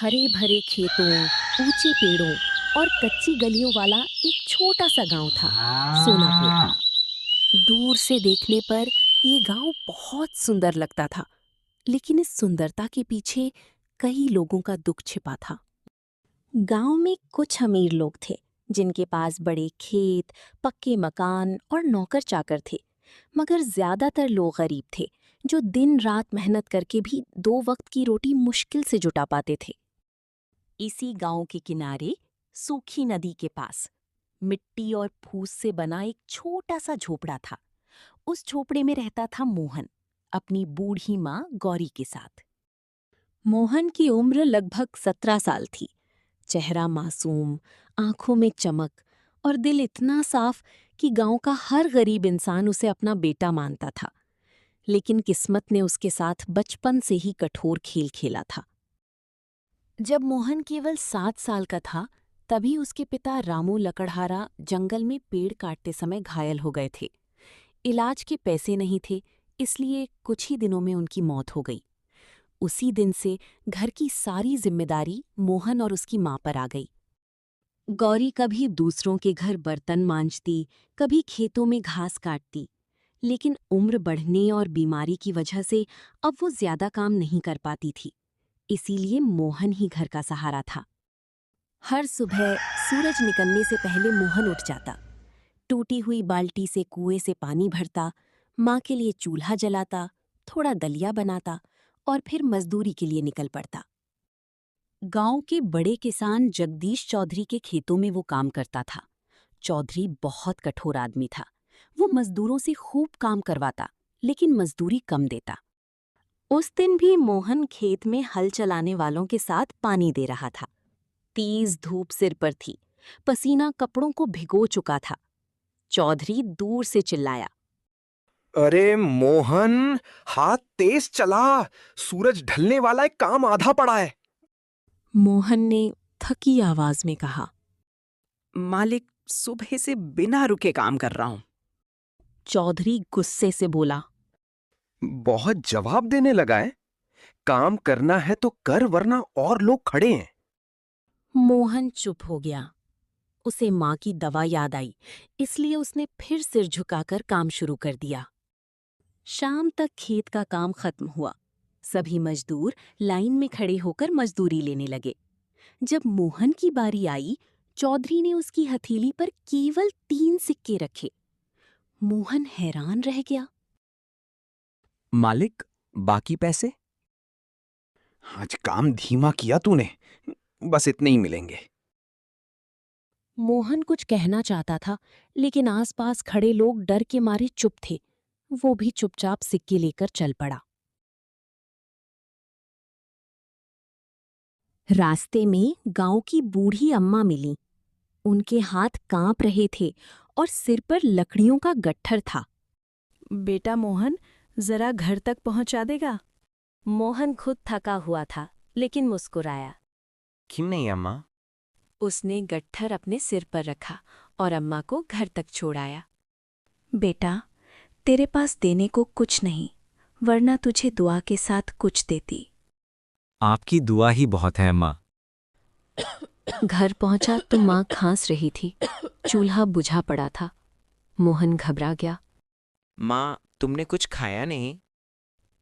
हरे भरे खेतों, ऊंचे पेड़ों और कच्ची गलियों वाला एक छोटा सा गांव था, सोनापुर। दूर से देखने पर ये गांव बहुत सुंदर लगता था, लेकिन इस सुंदरता के पीछे कई लोगों का दुख छिपा था। गांव में कुछ अमीर लोग थे, जिनके पास बड़े खेत, पक्के मकान और नौकर चाकर थे। मगर ज्यादातर लोग गरीब थे, जो दिन रात मेहनत करके भी 2 वक्त की रोटी मुश्किल से जुटा पाते थे। इसी गांव के किनारे, सूखी नदी के पास, मिट्टी और फूस से बना एक छोटा सा झोपड़ा था। उस झोपड़े में रहता था मोहन, अपनी बूढ़ी माँ गौरी के साथ। मोहन की उम्र लगभग 17 साल थी। चेहरा मासूम, आंखों में चमक और दिल इतना साफ कि गांव का हर गरीब इंसान उसे अपना बेटा मानता था। लेकिन किस्मत ने उसके साथ बचपन से ही कठोर खेल खेला था। जब मोहन केवल 7 साल का था, तभी उसके पिता रामू लकड़हारा जंगल में पेड़ काटते समय घायल हो गए थे। इलाज के पैसे नहीं थे, इसलिए कुछ ही दिनों में उनकी मौत हो गई। उसी दिन से घर की सारी जिम्मेदारी मोहन और उसकी माँ पर आ गई। गौरी कभी दूसरों के घर बर्तन मांजती, कभी खेतों में घास काटती, लेकिन उम्र बढ़ने और बीमारी की वजह से अब वो ज्यादा काम नहीं कर पाती थी। इसीलिए मोहन ही घर का सहारा था। हर सुबह सूरज निकलने से पहले मोहन उठ जाता, टूटी हुई बाल्टी से कुएं से पानी भरता, माँ के लिए चूल्हा जलाता, थोड़ा दलिया बनाता और फिर मजदूरी के लिए निकल पड़ता। गांव के बड़े किसान जगदीश चौधरी के खेतों में वो काम करता था। चौधरी बहुत कठोर आदमी था। वो मजदूरों से खूब काम करवाता, लेकिन मजदूरी कम देता। उस दिन भी मोहन खेत में हल चलाने वालों के साथ पानी दे रहा था। तेज धूप सिर पर थी, पसीना कपड़ों को भिगो चुका था। चौधरी दूर से चिल्लाया, अरे मोहन, हाथ तेज चला। सूरज ढलने वाला है, काम आधा पड़ा है। मोहन ने थकी आवाज में कहा। मालिक, सुबह से बिना रुके काम कर रहा हूं। चौधरी गुस्से से बोला, बहुत जवाब देने लगा है। काम करना है तो कर, वरना और लोग खड़े हैं। मोहन चुप हो गया। उसे माँ की दवा याद आई, इसलिए उसने फिर सिर झुकाकर काम शुरू कर दिया। शाम तक खेत का काम खत्म हुआ। सभी मजदूर लाइन में खड़े होकर मजदूरी लेने लगे। जब मोहन की बारी आई, चौधरी ने उसकी हथेली पर केवल 3 सिक्के रखे। मोहन हैरान रह गया। मालिक, बाकी पैसे? आज काम धीमा किया तूने, बस इतने ही मिलेंगे। मोहन कुछ कहना चाहता था, लेकिन आसपास खड़े लोग डर के मारे चुप थे। वो भी चुपचाप सिक्के लेकर चल पड़ा। रास्ते में गांव की बूढ़ी अम्मा मिली। उनके हाथ कांप रहे थे और सिर पर लकड़ियों का गट्ठर था। बेटा मोहन, जरा घर तक पहुंचा देगा? मोहन खुद थका हुआ था, लेकिन मुस्कुराया। क्यों नहीं अम्मा? उसने गट्ठर अपने सिर पर रखा और अम्मा को घर तक छोड़ाया। बेटा, तेरे पास देने को कुछ नहीं, वरना तुझे दुआ के साथ कुछ देती। आपकी दुआ ही बहुत है अम्मा। घर पहुंचा तो माँ खांस रही थी। चूल्हा बुझा पड़ा था। मोहन घबरा गया। माँ, तुमने कुछ खाया नहीं?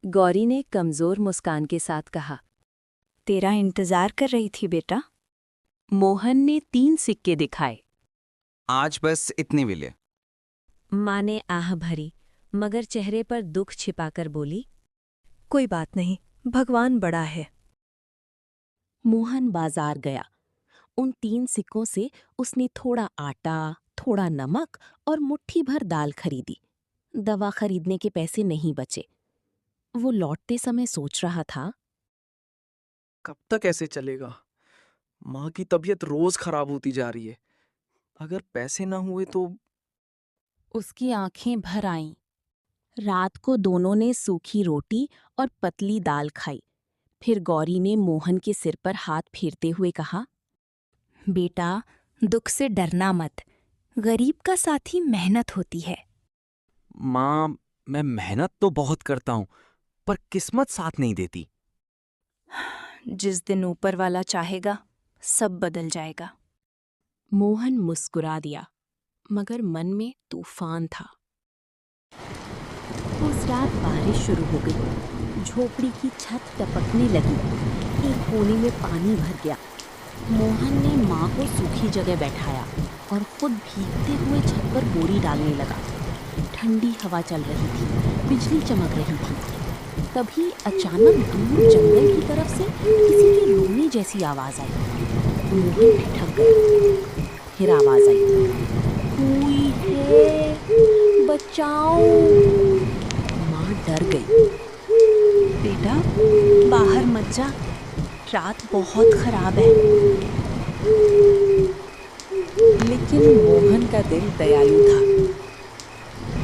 गौरी ने कमजोर मुस्कान के साथ कहा। तेरा इंतजार कर रही थी बेटा। मोहन ने 3 सिक्के दिखाए। आज बस इतने मिले। माँ ने आह भरी, मगर चेहरे पर दुख छिपाकर बोली, कोई बात नहीं, भगवान बड़ा है। मोहन बाजार गया। उन 3 सिक्कों से उसने थोड़ा आटा, थोड़ा नमक और मुट्ठी भर दाल खरीदी। दवा खरीदने के पैसे नहीं बचे। वो लौटते समय सोच रहा था, कब तक ऐसे चलेगा? माँ की तबीयत रोज खराब होती जा रही है। अगर पैसे ना हुए तो। उसकी आंखें भर आईं। रात को दोनों ने सूखी रोटी और पतली दाल खाई। फिर गौरी ने मोहन के सिर पर हाथ फेरते हुए कहा, बेटा, दुख से डरना मत। गरीब का साथी मेहनत होती है। माँ, मैं मेहनत तो बहुत करता हूँ, पर किस्मत साथ नहीं देती। जिस दिन ऊपर वाला चाहेगा सब बदल जाएगा। मोहन मुस्कुरा दिया, मगर मन में तूफान था। उस रात बारिश शुरू हो गई। झोपड़ी की छत टपकने लगी। एक कोने में पानी भर गया। मोहन ने माँ को सूखी जगह बैठाया और खुद भीगते हुए छत पर बोरी डालने लगा। ठंडी हवा चल रही थी, बिजली चमक रही थी। तभी अचानक दूर जंगल की तरफ से किसी की रोने जैसी आवाज आई। मोहन ठिठक गया। फिर आवाज आई, कोई है, बचाओ। माँ डर गई। बेटा बाहर मत जा, रात बहुत खराब है। लेकिन मोहन का दिल दयालु था।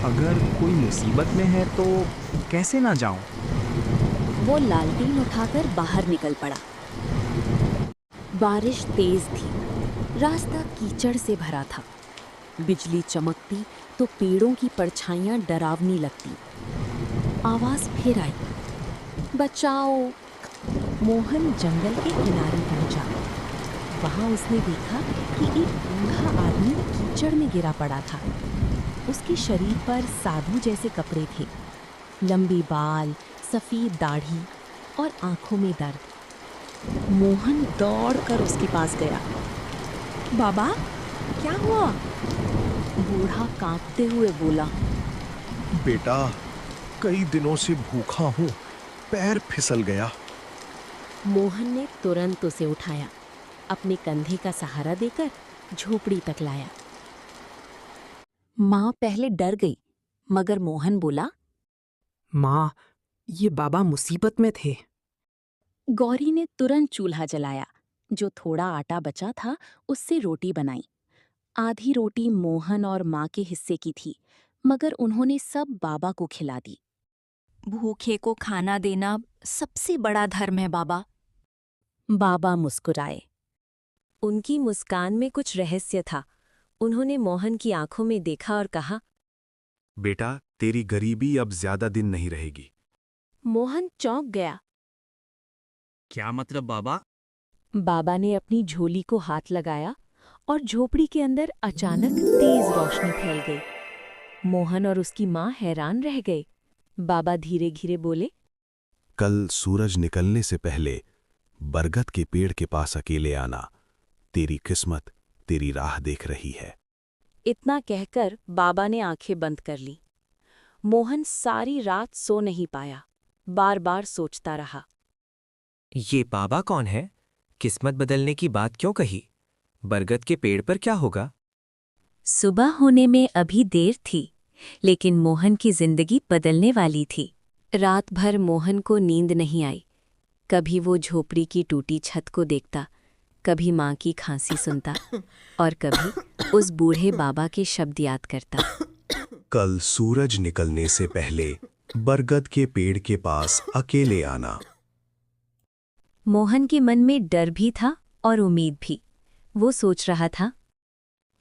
अगर कोई मुसीबत में है तो कैसे ना जाऊं? वो लालटेन उठाकर बाहर निकल पड़ा। बारिश तेज थी। रास्ता कीचड़ से भरा था। बिजली चमकती तो पेड़ों की परछाइयां डरावनी लगती। आवाज फिर आई, बचाओ। मोहन जंगल के किनारे पहुंचा। वहां उसने देखा कि एक बूढ़ा आदमी कीचड़ में गिरा पड़ा था। उसके शरीर पर साधु जैसे कपड़े थे, लंबी बाल, सफेद दाढ़ी और आंखों में दर्द। मोहन दौड़कर उसके पास गया। बाबा, क्या हुआ? बूढ़ा कांपते हुए बोला, बेटा, कई दिनों से भूखा हूँ, पैर फिसल गया। मोहन ने तुरंत उसे उठाया, अपने कंधे का सहारा देकर झोपड़ी तक लाया। माँ पहले डर गई, मगर मोहन बोला, माँ, ये बाबा मुसीबत में थे। गौरी ने तुरंत चूल्हा जलाया। जो थोड़ा आटा बचा था उससे रोटी बनाई। आधी रोटी मोहन और माँ के हिस्से की थी, मगर उन्होंने सब बाबा को खिला दी। भूखे को खाना देना सबसे बड़ा धर्म है बाबा। बाबा मुस्कुराए। उनकी मुस्कान में कुछ रहस्य था। उन्होंने मोहन की आंखों में देखा और कहा, बेटा, तेरी गरीबी अब ज्यादा दिन नहीं रहेगी। मोहन चौंक गया। क्या मतलब बाबा? बाबा ने अपनी झोली को हाथ लगाया और झोपड़ी के अंदर अचानक तेज रोशनी फैल गई। मोहन और उसकी माँ हैरान रह गए। बाबा धीरे धीरे बोले, कल सूरज निकलने से पहले बरगद के पेड़ के पास अकेले आना। तेरी किस्मत तेरी राह देख रही है। इतना कहकर बाबा ने आंखें बंद कर ली। मोहन सारी रात सो नहीं पाया, बार बार सोचता रहा। ये बाबा कौन है? किस्मत बदलने की बात क्यों कही? बरगद के पेड़ पर क्या होगा? सुबह होने में अभी देर थी, लेकिन मोहन की जिंदगी बदलने वाली थी। रात भर मोहन को नींद नहीं आई। कभी वो झोपड़ी की टूटी छत को देखता, कभी माँ की खांसी सुनता और कभी उस बूढ़े बाबा के शब्द याद करता। कल सूरज निकलने से पहले बरगद के पेड़ के पास अकेले आना। मोहन के मन में डर भी था और उम्मीद भी। वो सोच रहा था,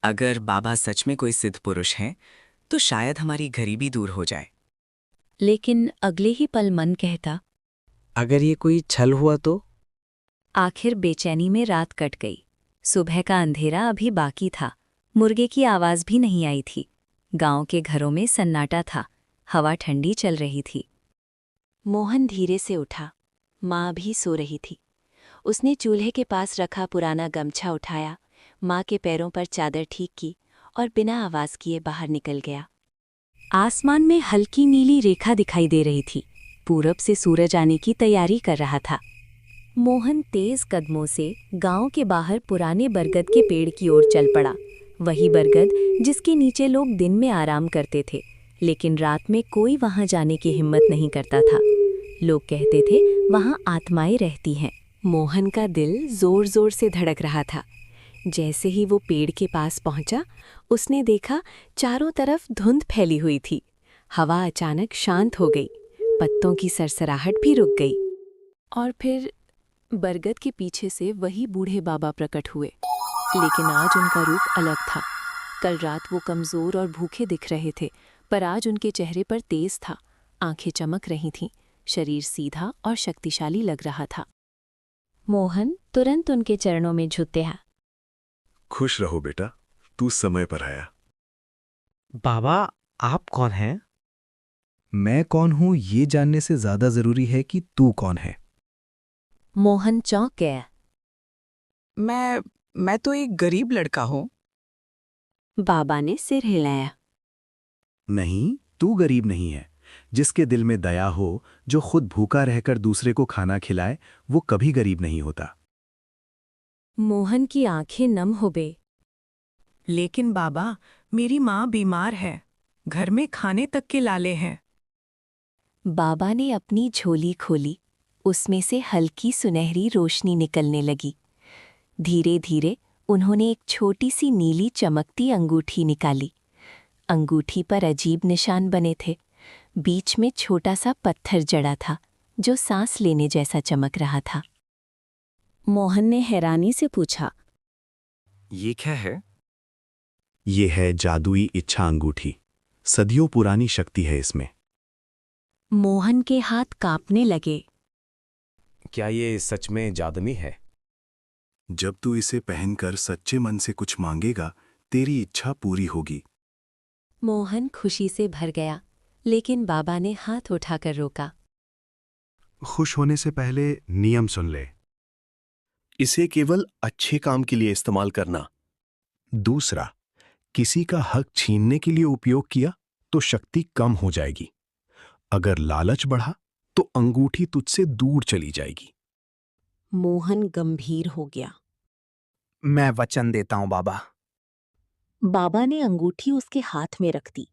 अगर बाबा सच में कोई सिद्ध पुरुष हैं, तो शायद हमारी गरीबी दूर हो जाए। लेकिन अगले ही पल मन कहता, अगर ये कोई छल हुआ तो? आखिर बेचैनी में रात कट गई। सुबह का अंधेरा अभी बाकी था। मुर्गे की आवाज भी नहीं आई थी। गांव के घरों में सन्नाटा था। हवा ठंडी चल रही थी। मोहन धीरे से उठा। माँ भी सो रही थी। उसने चूल्हे के पास रखा पुराना गमछा उठाया, माँ के पैरों पर चादर ठीक की और बिना आवाज किए बाहर निकल गया। आसमान में हल्की नीली रेखा दिखाई दे रही थी। पूरब से सूरज आने की तैयारी कर रहा था। मोहन तेज कदमों से गांव के बाहर पुराने बरगद के पेड़ की ओर चल पड़ा। वही बरगद जिसके नीचे लोग दिन में आराम करते थे, लेकिन रात में कोई वहां जाने की हिम्मत नहीं करता था। लोग कहते थे वहां आत्माएं रहती हैं। मोहन का दिल जोर जोर से धड़क रहा था। जैसे ही वो पेड़ के पास पहुंचा, उसने देखा चारों तरफ धुंध फैली हुई थी। हवा अचानक शांत हो गई, पत्तों की सरसराहट भी रुक गई। और फिर बरगद के पीछे से वही बूढ़े बाबा प्रकट हुए, लेकिन आज उनका रूप अलग था। कल रात वो कमजोर और भूखे दिख रहे थे, पर आज उनके चेहरे पर तेज था। आंखें चमक रही थीं, शरीर सीधा और शक्तिशाली लग रहा था। मोहन तुरंत उनके चरणों में झुकया। खुश रहो बेटा, तू समय पर आया। बाबा, आप कौन हैं? मैं कौन हूं ये जानने से ज्यादा जरूरी है कि तू कौन है। मोहन चौंक गया। मैं तो एक गरीब लड़का हूँ। बाबा ने सिर हिलाया। नहीं, तू गरीब नहीं है। जिसके दिल में दया हो, जो खुद भूखा रहकर दूसरे को खाना खिलाए, वो कभी गरीब नहीं होता। मोहन की आंखें नम हो गई। लेकिन बाबा, मेरी माँ बीमार है। घर में खाने तक के लाले हैं। बाबा ने अपनी झोली खोली। उसमें से हल्की सुनहरी रोशनी निकलने लगी। धीरे धीरे उन्होंने एक छोटी सी नीली चमकती अंगूठी निकाली। अंगूठी पर अजीब निशान बने थे। बीच में छोटा सा पत्थर जड़ा था, जो सांस लेने जैसा चमक रहा था। मोहन ने हैरानी से पूछा, ये क्या है? ये है जादुई इच्छा अंगूठी। सदियों पुरानी शक्ति है इसमें। मोहन के हाथ कांपने लगे। क्या ये सच में जादुई है? जब तू इसे पहनकर सच्चे मन से कुछ मांगेगा, तेरी इच्छा पूरी होगी। मोहन खुशी से भर गया, लेकिन बाबा ने हाथ उठाकर रोका। खुश होने से पहले नियम सुन ले। इसे केवल अच्छे काम के लिए इस्तेमाल करना। दूसरा, किसी का हक छीनने के लिए उपयोग किया तो शक्ति कम हो जाएगी। अगर लालच बढ़ा तो अंगूठी तुझसे दूर चली जाएगी। मोहन गंभीर हो गया। मैं वचन देता हूं बाबा। बाबा ने अंगूठी उसके हाथ में रख दी।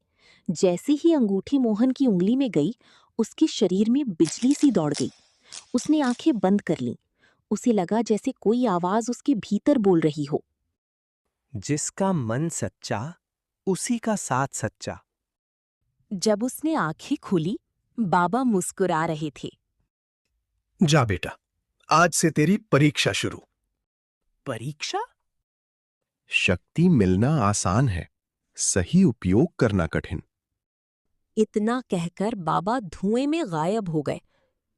जैसे ही अंगूठी मोहन की उंगली में गई, उसके शरीर में बिजली सी दौड़ गई। उसने आंखें बंद कर लीं। उसे लगा जैसे कोई आवाज उसके भीतर बोल रही हो। जिसका मन सच्चा, उसी का साथ सच्चा। जब उसने आंखें खोली, बाबा मुस्कुरा रहे थे। जा बेटा, आज से तेरी परीक्षा शुरू। परीक्षा? शक्ति मिलना आसान है, सही उपयोग करना कठिन। इतना कहकर बाबा धुएं में गायब हो गए।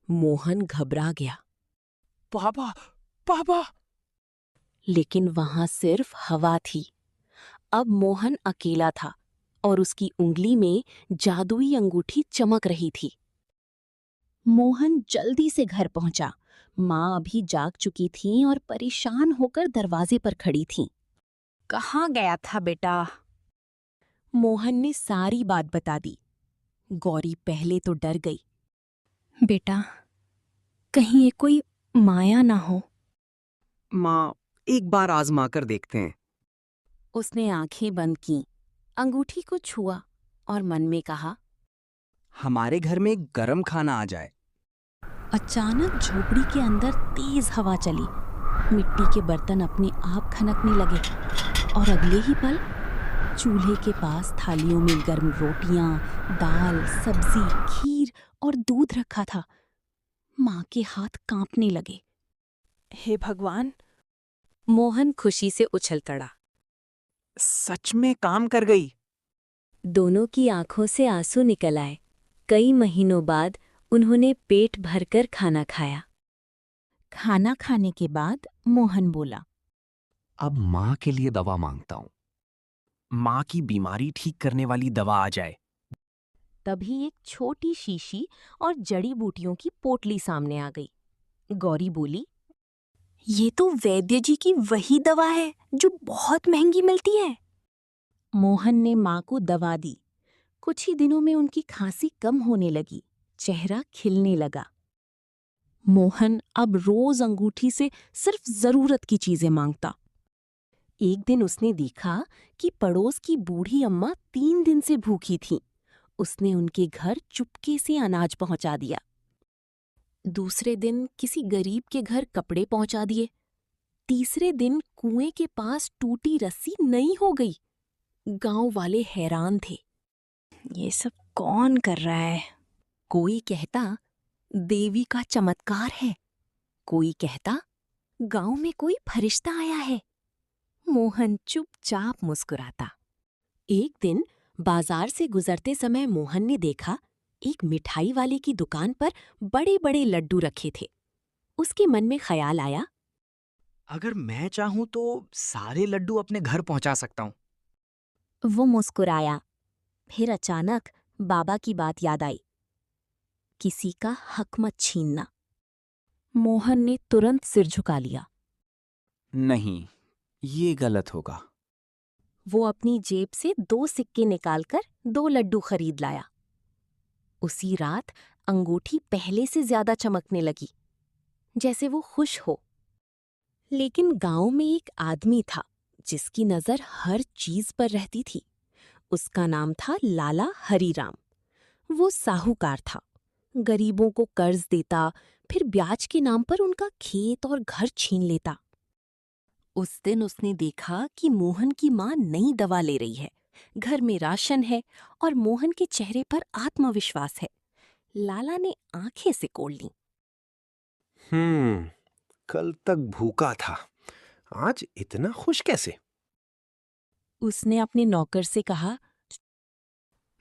मोहन घबरा गया। बाबा, बाबा। लेकिन वहां सिर्फ हवा थी। अब मोहन अकेला था और उसकी उंगली में जादुई अंगूठी चमक रही थी। मोहन जल्दी से घर पहुंचा। माँ अभी जाग चुकी थीं और परेशान होकर दरवाजे पर खड़ी थीं। कहाँ गया था बेटा? मोहन ने सारी बात बता दी। गौरी पहले तो डर गई। बेटा, कहीं ये कोई माया ना हो। माँ, एक बार आजमा कर देखते हैं। उसने आंखें बंद कीं, अंगूठी को छुआ और मन में कहा, हमारे घर में गरम खाना आ जाए। अचानक झोपड़ी के अंदर तेज हवा चली। मिट्टी के बर्तन अपने आप खनकने लगे और अगले ही पल चूल्हे के पास थालियों में गर्म रोटियां, दाल, सब्जी, खीर और दूध रखा था। माँ के हाथ कांपने लगे। हे भगवान! मोहन खुशी से उछल पड़ा। सच में काम कर गई। दोनों की आंखों से आंसू निकल आए। कई महीनों बाद उन्होंने पेट भरकर खाना खाया। खाना खाने के बाद मोहन बोला, अब माँ के लिए दवा मांगता हूं। माँ की बीमारी ठीक करने वाली दवा आ जाए। तभी एक छोटी शीशी और जड़ी बूटियों की पोटली सामने आ गई। गौरी बोली, ये तो वैद्य जी की वही दवा है जो बहुत महंगी मिलती है। मोहन ने माँ को दवा दी। कुछ ही दिनों में उनकी खांसी कम होने लगी, चेहरा खिलने लगा। मोहन अब रोज अंगूठी से सिर्फ जरूरत की चीजें मांगता। एक दिन उसने देखा कि पड़ोस की बूढ़ी अम्मा 3 दिन से भूखी थीं। उसने उनके घर चुपके से अनाज पहुंचा दिया। दूसरे दिन किसी गरीब के घर कपड़े पहुंचा दिए। तीसरे दिन कुएं के पास टूटी रस्सी नई हो गई। गांव वाले हैरान थे। ये सब कौन कर रहा है? कोई कहता देवी का चमत्कार है, कोई कहता गांव में कोई फरिश्ता आया है। मोहन चुपचाप मुस्कुराता। एक दिन बाजार से गुजरते समय मोहन ने देखा एक मिठाई वाले की दुकान पर बड़े बड़े लड्डू रखे थे। उसके मन में ख्याल आया, अगर मैं चाहूं तो सारे लड्डू अपने घर पहुंचा सकता हूं। वो मुस्कुराया। फिर अचानक बाबा की बात याद आई, किसी का हक मत छीनना। मोहन ने तुरंत सिर झुका लिया। नहीं, ये गलत होगा। वो अपनी जेब से 2 सिक्के निकालकर 2 लड्डू खरीद लाया। उसी रात अंगूठी पहले से ज्यादा चमकने लगी, जैसे वो खुश हो। लेकिन गांव में एक आदमी था जिसकी नजर हर चीज पर रहती थी। उसका नाम था लाला हरीराम। वो साहूकार था, गरीबों को कर्ज देता, फिर ब्याज के नाम पर उनका खेत और घर छीन लेता। उस दिन उसने देखा कि मोहन की माँ नई दवा ले रही है, घर में राशन है और मोहन के चेहरे पर आत्मविश्वास है। लाला ने आंखें सिकोड़ लीं। कल तक भूखा था, आज इतना खुश कैसे? उसने अपने नौकर से कहा,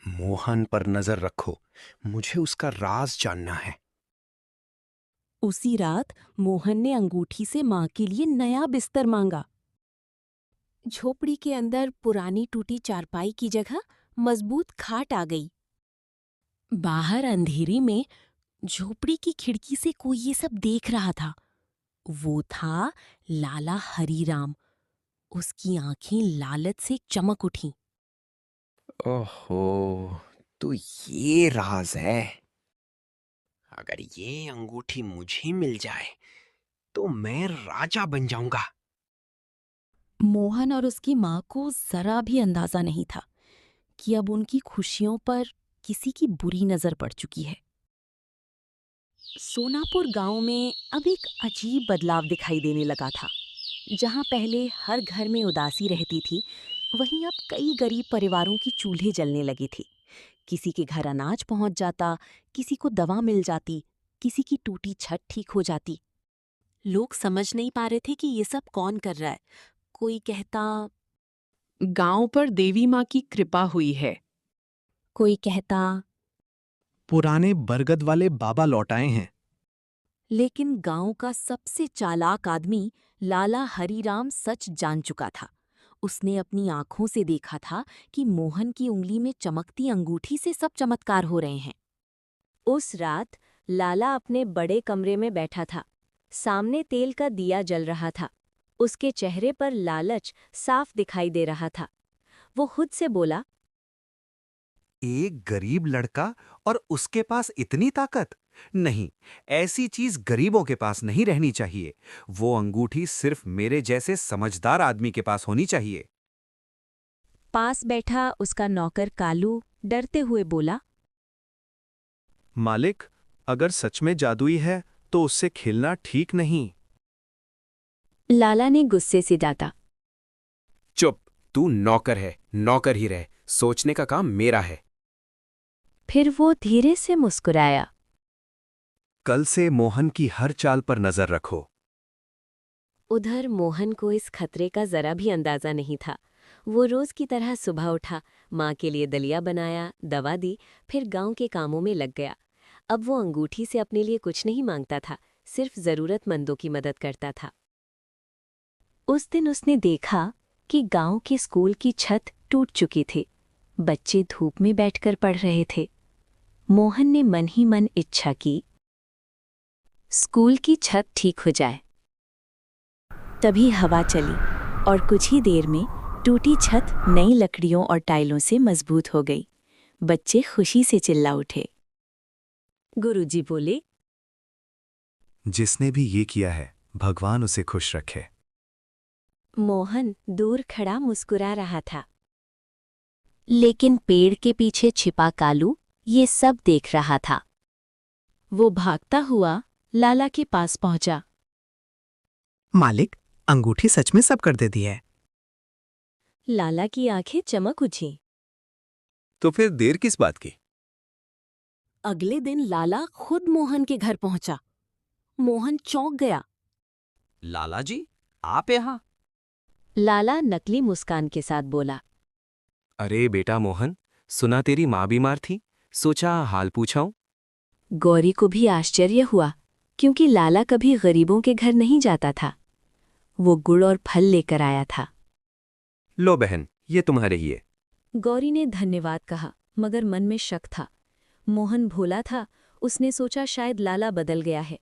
मोहन पर नजर रखो, मुझे उसका राज जानना है। उसी रात मोहन ने अंगूठी से माँ के लिए नया बिस्तर मांगा। झोपड़ी के अंदर पुरानी टूटी चारपाई की जगह मजबूत खाट आ गई। बाहर अंधेरी में झोपड़ी की खिड़की से कोई ये सब देख रहा था। वो था लाला हरीराम। उसकी आंखें लालच से चमक उठीं। ओहो, तो ये राज है। अगर ये अंगूठी मुझे मिल जाए तो मैं राजा बन जाऊंगा। मोहन और उसकी माँ को जरा भी अंदाजा नहीं था कि अब उनकी खुशियों पर किसी की बुरी नजर पड़ चुकी है। सोनापुर गांव में अब एक अजीब बदलाव दिखाई देने लगा था। जहां पहले हर घर में उदासी रहती थी, वहीं अब कई गरीब परिवारों की चूल्हे जलने लगी थी। किसी के घर अनाज पहुंच जाता, किसी को दवा मिल जाती, किसी की टूटी छत ठीक हो जाती। लोग समझ नहीं पा रहे थे कि ये सब कौन कर रहा है। कोई कहता, गांव पर देवी माँ की कृपा हुई है। कोई कहता, पुराने बरगद वाले बाबा लौट आए हैं। लेकिन गांव का सबसे चालाक आदमी लाला हरीराम सच जान चुका था। उसने अपनी आंखों से देखा था कि मोहन की उंगली में चमकती अंगूठी से सब चमत्कार हो रहे हैं। उस रात लाला अपने बड़े कमरे में बैठा था। सामने तेल का दिया जल रहा था। उसके चेहरे पर लालच साफ दिखाई दे रहा था। वो खुद से बोला, एक गरीब लड़का और उसके पास इतनी ताकत? नहीं, ऐसी चीज गरीबों के पास नहीं रहनी चाहिए। वो अंगूठी सिर्फ मेरे जैसे समझदार आदमी के पास होनी चाहिए। पास बैठा उसका नौकर कालू डरते हुए बोला, मालिक, अगर सच में जादुई है तो उससे खेलना ठीक नहीं। लाला ने गुस्से से डांटा। चुप, तू नौकर है, नौकर ही रह, सोचने का काम मेरा है। फिर वो धीरे से मुस्कुराया। कल से मोहन की हर चाल पर नजर रखो। उधर मोहन को इस खतरे का जरा भी अंदाजा नहीं था। वो रोज की तरह सुबह उठा, माँ के लिए दलिया बनाया, दवा दी, फिर गांव के कामों में लग गया। अब वो अंगूठी से अपने लिए कुछ नहीं मांगता था, सिर्फ जरूरतमंदों की मदद करता था। उस दिन उसने देखा कि गांव के स्कूल की छत टूट चुकी थी। बच्चे धूप में बैठकर पढ़ रहे थे। मोहन ने मन ही मन इच्छा की, स्कूल की छत ठीक हो जाए। तभी हवा चली और कुछ ही देर में टूटी छत नई लकड़ियों और टाइलों से मजबूत हो गई। बच्चे खुशी से चिल्ला उठे। गुरुजी बोले, जिसने भी ये किया है, भगवान उसे खुश रखे। मोहन दूर खड़ा मुस्कुरा रहा था, लेकिन पेड़ के पीछे छिपा कालू ये सब देख रहा था। वो भागता हुआ लाला के पास पहुंचा। मालिक, अंगूठी सच में सब कर देती है। लाला की आंखें चमक उठी। तो फिर देर किस बात की? अगले दिन लाला खुद मोहन के घर पहुंचा। मोहन चौंक गया। लाला जी, आप यहाँ? लाला नकली मुस्कान के साथ बोला, अरे बेटा मोहन, सुना तेरी माँ बीमार थी, सोचा हाल पूछाऊं। गौरी को भी आश्चर्य हुआ। क्योंकि लाला कभी गरीबों के घर नहीं जाता था। वो गुड़ और फल लेकर आया था। लो बहन, ये तुम्हारे ही है। गौरी ने धन्यवाद कहा, मगर मन में शक था। मोहन भोला था, उसने सोचा शायद लाला बदल गया है।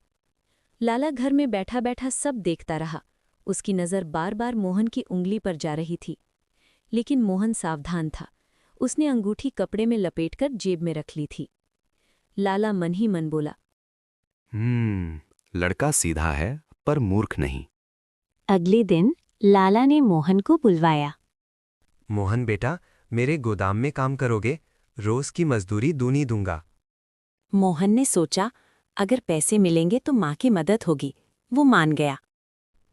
लाला घर में बैठा बैठा सब देखता रहा। उसकी नज़र बार बार मोहन की उंगली पर जा रही थी, लेकिन मोहन सावधान था। उसने अंगूठी कपड़े में लपेटकर जेब में रख ली थी। लाला मन ही मन बोला, लड़का सीधा है पर मूर्ख नहीं। अगले दिन लाला ने मोहन को बुलवाया। मोहन बेटा, मेरे गोदाम में काम करोगे? रोज की मजदूरी दूनी दूंगा। मोहन ने सोचा, अगर पैसे मिलेंगे तो माँ की मदद होगी। वो मान गया।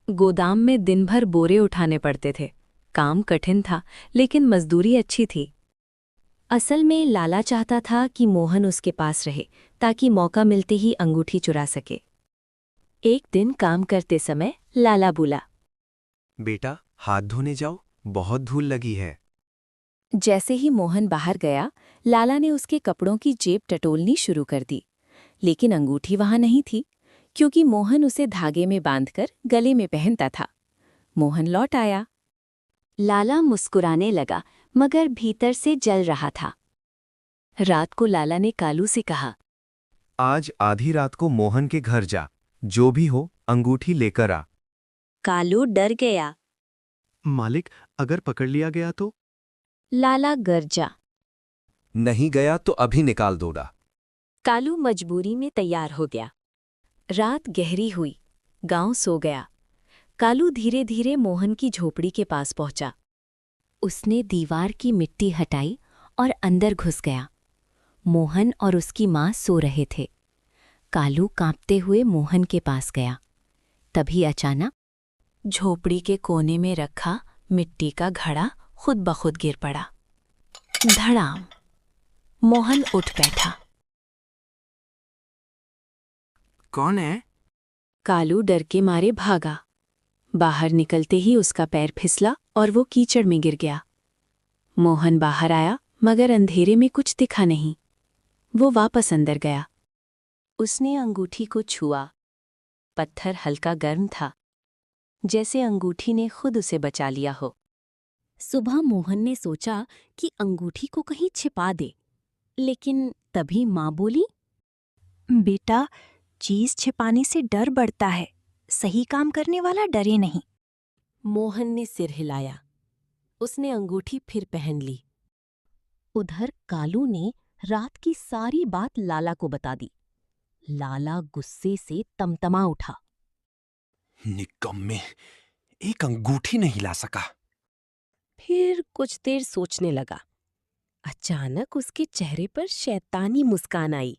गोदाम में दिन भर बोरे उठाने पड़ते थे। काम कठिन था, लेकिन मजदूरी अच्छी थी। असल में लाला चाहता था कि मोहन उसके पास रहे, ताकि मौका मिलते ही अंगूठी चुरा सके। एक दिन काम करते समय लाला बोला, बेटा, हाथ धोने जाओ, बहुत धूल लगी है। जैसे ही मोहन बाहर गया, लाला ने उसके कपड़ों की जेब टटोलनी शुरू कर दी। लेकिन अंगूठी वहां नहीं थी, क्योंकि मोहन उसे धागे में बांधकर गले में पहनता था। मोहन लौट आया। लाला मुस्कुराने लगा, मगर भीतर से जल रहा था। रात को लाला ने कालू से कहा, आज आधी रात को मोहन के घर जा, जो भी हो अंगूठी लेकर आ। कालू डर गया। मालिक, अगर पकड़ लिया गया तो? लाला गरजा। नहीं गया तो अभी निकाल दूंगा। कालू मजबूरी में तैयार हो गया। रात गहरी हुई, गांव सो गया। कालू धीरे धीरे मोहन की झोपड़ी के पास पहुंचा। उसने दीवार की मिट्टी हटाई और अंदर घुस गया। मोहन और उसकी माँ सो रहे थे। कालू कांपते हुए मोहन के पास गया। तभी अचानक झोपड़ी के कोने में रखा मिट्टी का घड़ा खुद ब खुद गिर पड़ा। धड़ाम। मोहन उठ बैठा। कौन है? कालू डर के मारे भागा। बाहर निकलते ही उसका पैर फिसला और वो कीचड़ में गिर गया। मोहन बाहर आया, मगर अंधेरे में कुछ दिखा नहीं। वो वापस अंदर गया। उसने अंगूठी को छुआ। पत्थर हल्का गर्म था, जैसे अंगूठी ने खुद उसे बचा लिया हो। सुबह मोहन ने सोचा कि अंगूठी को कहीं छिपा दे, लेकिन तभी माँ बोली, बेटा, चीज छिपाने से डर बढ़ता है, सही काम करने वाला डरे नहीं। मोहन ने सिर हिलाया। उसने अंगूठी फिर पहन ली। उधर कालू ने रात की सारी बात लाला को बता दी। लाला गुस्से से तमतमा उठा। निकम्मे, एक अंगूठी नहीं ला सका। फिर कुछ देर सोचने लगा। अचानक उसके चेहरे पर शैतानी मुस्कान आई।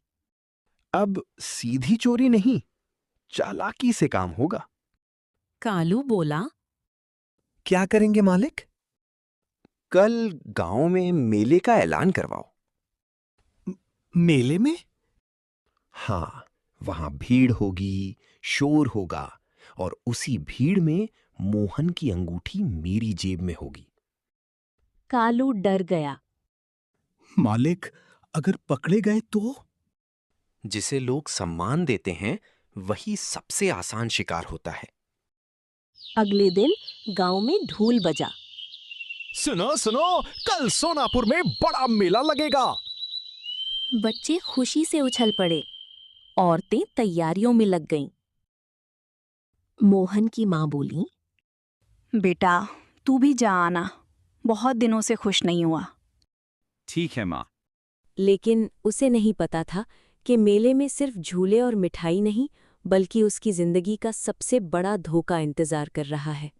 अब सीधी चोरी नहीं, चालाकी से काम होगा। कालू बोला, क्या करेंगे मालिक? कल गांव में मेले का ऐलान करवाओ। मेले में? हाँ, वहां भीड़ होगी, शोर होगा, और उसी भीड़ में मोहन की अंगूठी मेरी जेब में होगी। कालू डर गया। मालिक, अगर पकड़े गए तो? जिसे लोग सम्मान देते हैं, वही सबसे आसान शिकार होता है। अगले दिन गांव में ढोल बजा। सुनो सुनो, कल सोनापुर में बड़ा मेला लगेगा। बच्चे खुशी से उछल पड़े। औरतें तैयारियों में लग गईं। मोहन की माँ बोली, बेटा, तू भी जा आना, बहुत दिनों से खुश नहीं हुआ। ठीक है माँ। लेकिन उसे नहीं पता था कि मेले में सिर्फ झूले और मिठाई नहीं, बल्कि उसकी जिंदगी का सबसे बड़ा धोखा इंतजार कर रहा है।